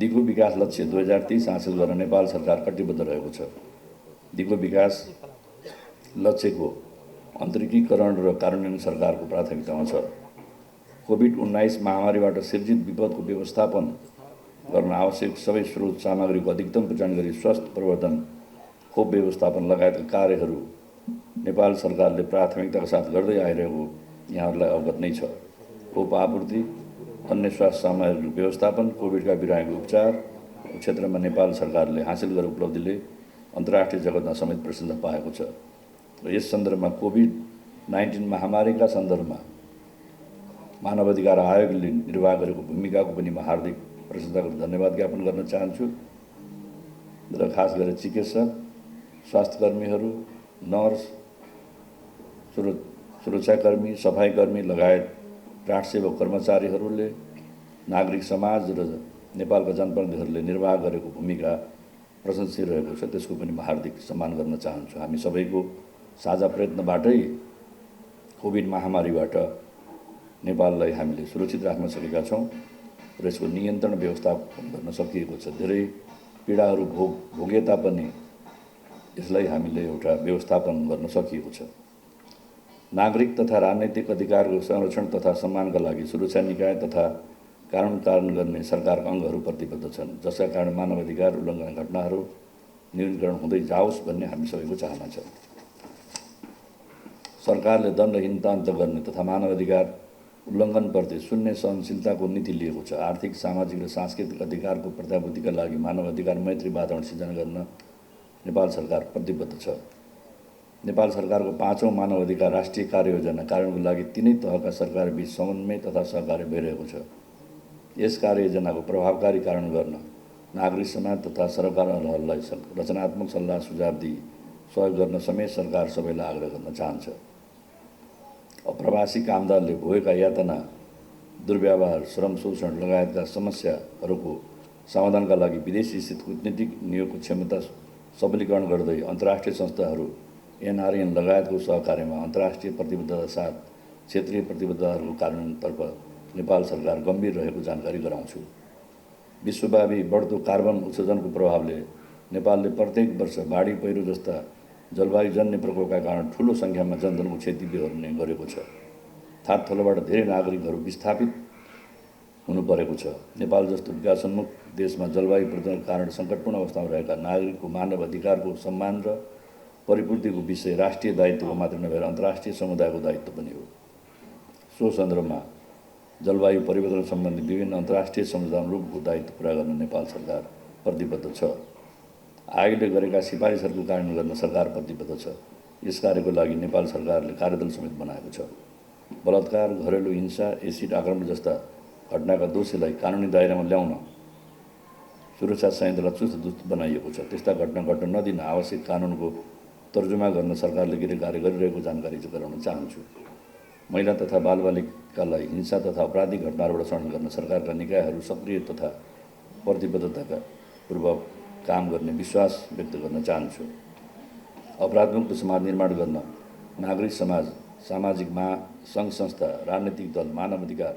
दिगो विकास लक्ष्य 2030 हासिल गर्न नेपाल सरकार कटिबद्ध रहेको छ। दिगो विकास लक्ष्यको अन्तरिकीकरण र कार्यान्वयन सरकारको प्राथमिकतामा छ। कोभिड-19 महामारीबाट सिर्जित विपदको व्यवस्थापन गर्न आवश्यक सबै स्रोत सामग्रीको अधिकतम प्रचार गरी स्वास्थ्य प्रवर्धन, खोप व्यवस्थापन लगायतका कार्यहरू नेपाल सरकारले प्राथमिकताका साथ गर्दै आइरहेको यहाँहरूलाई अवगत नै छ। खोप आपूर्ति, अन्य स्वास्थ्य सामग्री व्यवस्थापन, कोभिडका बिरामीको उपचार क्षेत्रमा नेपाल सरकारले हासिल गरेको उपलब्धिले अन्तर्राष्ट्रिय जगतमा समेत प्रशंसा पाएको छ र यस सन्दर्भमा कोभिड-19 महामारीका सन्दर्भमा मानवाधिकार आयोगले निर्वाह गरेको भूमिकाको पनि म हार्दिक प्रशंसा र धन्यवाद ज्ञापन गर्न चाहन्छु र खास गरेर चिकित्सक, स्वास्थ्यकर्मीहरू, नर्स, सुरक्षाकर्मी, सफाईकर्मी लगायत प्राण सेवक कर्मचारीहरूले, नागरिक समाज र नेपालका जनप्रतिनिधिहरूले निर्वाह गरेको भूमिका प्रशंसनीय रहेको छ। त्यसको पनि म हार्दिक सम्मान गर्न चाहन्छु। हामी सबैको साझा प्रयत्नबाटै कोभिड महामारीबाट नेपाललाई हामीले सुरक्षित राख्न सकेका छौँ र यसको नियन्त्रण व्यवस्थापन गर्न सकिएको छ। धेरै पीडाहरू भोगे तापनि यसलाई हामीले एउटा व्यवस्थापन गर्न सकिएको छ। नागरिक तथा राजनैतिक अधिकारको संरक्षण तथा सम्मानका लागि सुरक्षा निकाय तथा कानुन गर्ने सरकारका अङ्गहरू प्रतिबद्ध छन्, जसका कारण मानवाधिकार उल्लङ्घन घटनाहरू न्यूनीकरण हुँदै जाओस् भन्ने हामी सबैको चाहना छ। सरकारले दण्डहीनता अन्त गर्ने तथा मानवाधिकार उल्लङ्घनप्रति शून्य सहनशीलताको नीति लिएको छ। आर्थिक, सामाजिक र सांस्कृतिक अधिकारको प्रत्याभूतिका लागि मानवाधिकार मैत्री वातावरण सिर्जना गर्न नेपाल सरकार प्रतिबद्ध छ। नेपाल सरकारको 5औं मानवाधिकार राष्ट्रिय कार्ययोजना कार्यान्वयनको लागि तीनै तहका सरकारबीच समन्वय तथा सहकार्य भइरहेको छ। यस कार्ययोजनाको प्रभावकारी कार्यान्वयन गर्न नागरिक समाज तथा सरकारहरूलाई रचनात्मक सल्लाह सुझाव दिई सहयोग गर्न समेत सरकार सबैलाई आग्रह गर्न चाहन्छ। अप्रवासी कामदारले भोगेका यातना, दुर्व्यवहार, श्रम शोषण लगायतका समस्याहरूको समाधानका लागि विदेशी स्थित कूटनीतिक नियोगको क्षमता सबलीकरण गर्दै अन्तर्राष्ट्रिय संस्थाहरू, NRN लगायतको सहकार्यमा अन्तर्राष्ट्रिय प्रतिबद्धता साथ क्षेत्रीय प्रतिबद्धताहरूको कार्यान्वयनतर्फ नेपाल सरकार गम्भीर रहेको जानकारी गराउँछु। विश्वव्यापी बढ्दो कार्बन उत्सर्जनको प्रभावले नेपालले प्रत्येक वर्ष बाढी, पहिरो जस्ता जलवायुजन्य प्रकोपका कारण ठूलो सङ्ख्यामा जनधनको क्षति बेहोर्ने गरेको छ। थाकथलोबाट धेरै नागरिकहरू विस्थापित हुनु परेको छ। नेपाल जस्तो विकासोन्मुख देशमा जलवायु परिवर्तनका कारण सङ्कटपूर्ण अवस्थामा रहेका नागरिकको मानव अधिकारको सम्मान र परिपूर्तिको विषय राष्ट्रिय दायित्वको मात्र नभएर अन्तर्राष्ट्रिय समुदायको दायित्व पनि हो। सो सन्दर्भमा जलवायु परिवर्तन सम्बन्धी विभिन्न अन्तर्राष्ट्रिय समुदायको दायित्व पुरा गर्न नेपाल सरकार प्रतिबद्ध छ। आयोगले गरेका सिफारिसहरूको कार्यान्वयन गर्न सरकार प्रतिबद्ध छ। यस कार्यको लागि नेपाल सरकारले कार्यदल समेत बनाएको छ। बलात्कार, घरेलु हिंसा, एसिड आक्रमण जस्ता घटनाका दोषीलाई कानुनी दायरामा ल्याउन सुरक्षा संयन्त्रलाई चुस्त बनाइएको छ। त्यस्ता घटना घट्न नदिन आवश्यक कानुनको तर्जुमा गर्न सरकारले कार्य गरिरहेको जानकारी गराउन चाहन्छु। महिला तथा बालबालिकालाई हिंसा तथा आपराधिक घटनाहरूबाट संरक्षण गर्न सरकारका निकायहरू सक्रिय तथा प्रतिबद्धताका पूर्वक काम गर्ने विश्वास व्यक्त गर्न चाहन्छु। अपराधमुक्त समाज निर्माण गर्न नागरिक समाज, सामाजिक सङ्घ संस्था, राजनैतिक दल, मानवाधिकार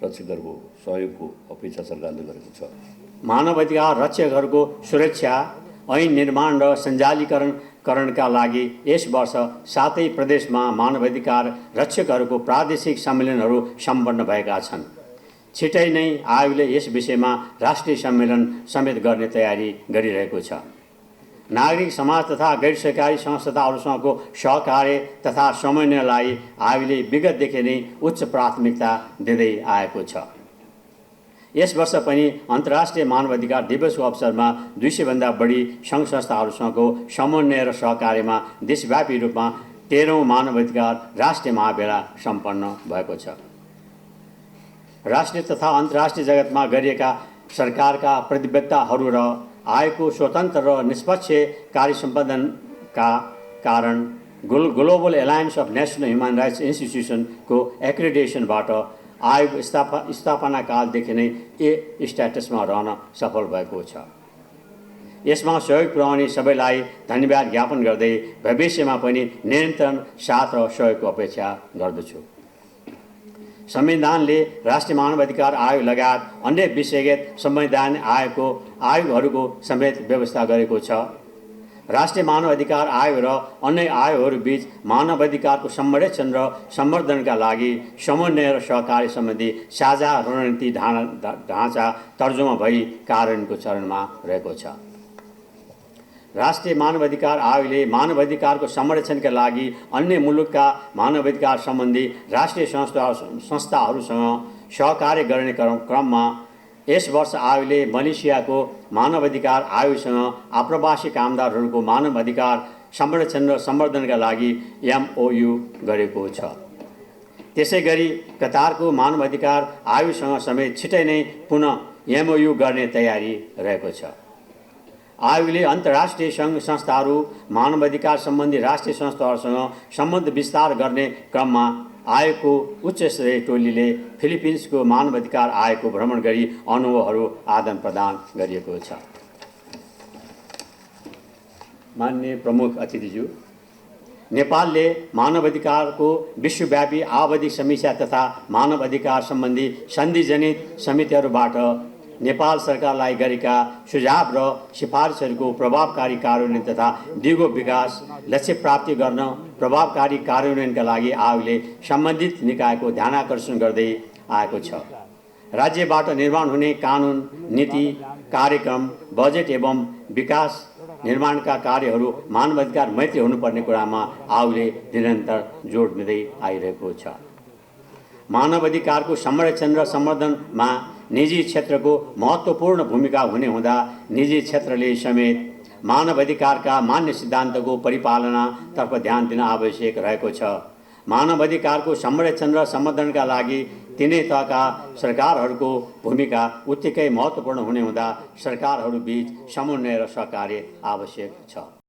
रक्षकहरूको सहयोगको अपेक्षा सरकारले गरेको छ। मानवाधिकार रक्षकहरूको सुरक्षा, ऐन निर्माण र सञ्चालीकरणका लागि यस वर्ष 7 प्रदेशमा मानवाधिकार रक्षकहरूको प्रादेशिक सम्मेलनहरू सम्पन्न भएका छन्। छिटै नै आयोगले यस विषयमा राष्ट्रिय सम्मेलन समेत गर्ने तयारी गरिरहेको छ। नागरिक समाज तथा गैर सरकारी संस्थाहरूसँगको सहकार्य तथा समन्वयलाई आयोगले विगतदेखि नै उच्च प्राथमिकता दिँदै आएको छ। यस वर्ष पनि अन्तर्राष्ट्रिय मानवाधिकार दिवसको अवसरमा 200 भन्दा बढी सङ्घ संस्थाहरूसँगको समन्वय र सहकार्यमा देशव्यापी रूपमा 13औं मानवाधिकार राष्ट्रिय महामेला सम्पन्न भएको छ। राष्ट्रिय तथा अन्तर्राष्ट्रिय जगतमा गरिएका सरकारका प्रतिबद्धताहरू र आयोगको स्वतन्त्र र निष्पक्ष कार्य सम्पादनका कारण global alliance of national human rights इन्स्टिट्युसनको एक्रेडिटेसनबाट आयोग स्थापना कालदेखि नै ए स्ट्याटसमा रहन सफल भएको छ। यसमा सहयोग पुर्याउने सबैलाई धन्यवाद ज्ञापन गर्दै भविष्यमा पनि निरन्तर साथ र सहयोगको अपेक्षा गर्दछु। संविधानले राष्ट्रिय मानवाधिकार आयोग लगायत अन्य विषयगत संवैधानिक आयोगहरूको समेत व्यवस्था गरेको छ। राष्ट्रिय मानवाधिकार आयोग र अन्य आयोगहरूबीच मानवाधिकारको संरक्षण र सम्वर्धनका लागि समन्वय र सहकारी सम्बन्धी साझा रणनीति ढाँचा तर्जुमा भई कार्यान्वयनको चरणमा रहेको छ। राष्ट्रिय मानवाधिकार आयोगले मानवाधिकारको संरक्षणका लागि अन्य मुलुकका मानवाधिकार सम्बन्धी राष्ट्रिय संस्थाहरूसँग सहकार्य गर्ने क्रममा यस वर्ष आयोगले मलेसियाको मानवाधिकार आयोगसँग आप्रवासी कामदारहरूको मानवाधिकार संरक्षण र सम्वर्धनका लागि MOU गरेको छ। त्यसैगरी कतारको मानवाधिकार आयोगसँग समेत छिटै नै पुनः MOU गर्ने तयारी रहेको छ। आयोगले अन्तर्राष्ट्रिय सङ्घ संस्थाहरू मानवाधिकार सम्बन्धी राष्ट्रिय संस्थाहरूसँग सम्बन्ध विस्तार गर्ने क्रममा आयोगको उच्च स्तरीय टोलीले फिलिपिन्सको मानवाधिकार आयोगको भ्रमण गरी अनुभवहरू आदान प्रदान गरिएको छ। माननीय प्रमुख अतिथिज्यू, नेपालले मानवाधिकारको विश्वव्यापी आवधिक समीक्षा तथा मानवाधिकार सम्बन्धी सन्धिजनित समितिहरूबाट नेपाल सरकारलाई गरेका सुझाव र सिफारिसहरूको प्रभावकारी कार्यान्वयन तथा दिगो विकास लक्ष्य प्राप्ति गर्न प्रभावकारी कार्यान्वयनका लागि आयोगले सम्बन्धित निकायको ध्यानाकर्षण गर्दै आएको छ। राज्यबाट निर्माण हुने कानुन, नीति, कार्यक्रम, बजेट एवं विकास निर्माणका कार्यहरू मानवाधिकार मैत्री हुनुपर्ने कुरामा आयोगले निरन्तर जोड दिँदै आइरहेको छ। मानवाधिकारको संरक्षण र सम्वर्धनमा निजी क्षेत्रको महत्त्वपूर्ण भूमिका हुने हुँदा निजी क्षेत्रले समेत मानवाधिकारका मान्य सिद्धान्तको परिपालनातर्फ ध्यान दिन आवश्यक रहेको छ। मानवाधिकारको संरक्षण र सम्वर्धनका लागि तिनै तहका सरकारहरूको भूमिका उत्तिकै महत्त्वपूर्ण हुने हुँदा सरकारहरूबीच समन्वय र सहकार्य आवश्यक छ।